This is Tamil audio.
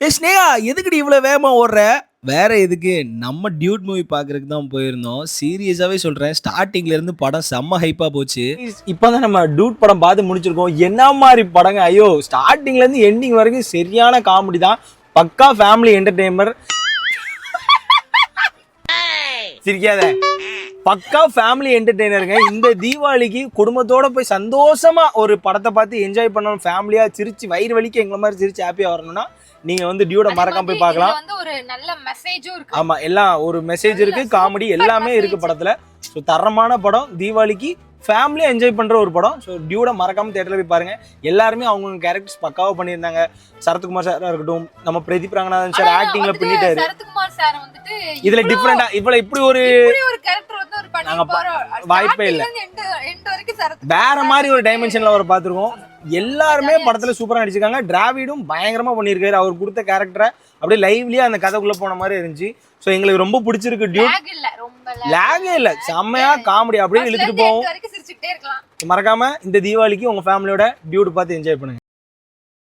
ஏய் ஸ்னேகா, எதுக்குடி இவ்வளோ வேகமா ஓடுற? வேற எதுக்கு? நம்ம டியூட் மூவி பார்க்கறதுக்கு தான் போயிருந்தோம். சீரியஸாவே சொல்றேன். ஸ்டார்ட்டிங்ல இருந்து படம் செம்ம ஹைப்பா போச்சு. இப்பதான் நம்ம டியூட் படம் பார்த்து முடிச்சிருக்கோம். என்ன மாதிரி படங்க? ஐயோ, ஸ்டார்டிங்ல இருந்து எண்டிங் வரைக்கும் சரியான காமெடி தான். பக்கா ஃபேமிலி என்டர்டெய்னர். சிரிக்காத. பக்கா ஃபேமிலி என்டர்டெய்னருங்க. இந்த தீபாவளிக்கு குடும்பத்தோட போய் சந்தோஷமா ஒரு படத்தை பார்த்து என்ஜாய் பண்ணணும். ஃபேமிலியா சிரிச்சு வயிறு வலிக்கு எங்களை மாதிரி சிரிச்சு ஹாப்பியா வரணும்னா நீங்க வந்து டியூட மறக்காம போய் பார்க்கலாம். வந்து ஒரு நல்ல மெசேஜும் இருக்கு. ஆமா, எல்லாம் ஒரு மெசேஜ் இருக்கு, காமெடி எல்லாமே இருக்கு படத்துல. ஸோ தரமான படம், தீபாவளிக்கு ஃபேமிலியா என்ஜாய் பண்ற ஒரு படம். ஸோ டியூட மறக்காம தியேட்டர்ல போய் பாருங்க. எல்லாருமே அவங்க கேரக்டர்ஸ் பக்காவா பண்ணியிருந்தாங்க. சரத்குமார் சாரா இருக்கட்டும், நம்ம பிரதீப் ரங்கநாதன் சார் ஆக்டிங்ல பண்ணிட்டாரு. சரத்குமார் சார் வந்துட்டு இதுல டிஃபரெண்டா இவ்வளவு இப்படி ஒரு கேரக்டர் வந்து ஒரு வாய்ப்பே இல்ல. வேற மாதிரி ஒரு டைமென்ஷன்ல அவர் பார்த்திருக்கோம். எல்லாருமே படத்துல சூப்பரா நடிச்சிருக்காங்க. டிராவிடும் பயங்கரமா பண்ணியிருக்காரு. அவர் கொடுத்த கேரக்டரை அப்படியே லைவ்லியா அந்த கதைக்குள்ள போன மாதிரி இருந்துச்சு. ஸோ எங்களுக்கு ரொம்ப பிடிச்சிருக்கு டியூட். லேகே இல்ல, செம்மையா காமெடி அப்படியே இழுத்துட்டு போவோம். மறக்காம இந்த தீபாவளிக்கு உங்க ஃபேமிலியோட டியூட் பார்த்து என்ஜாய் பண்ணுங்க.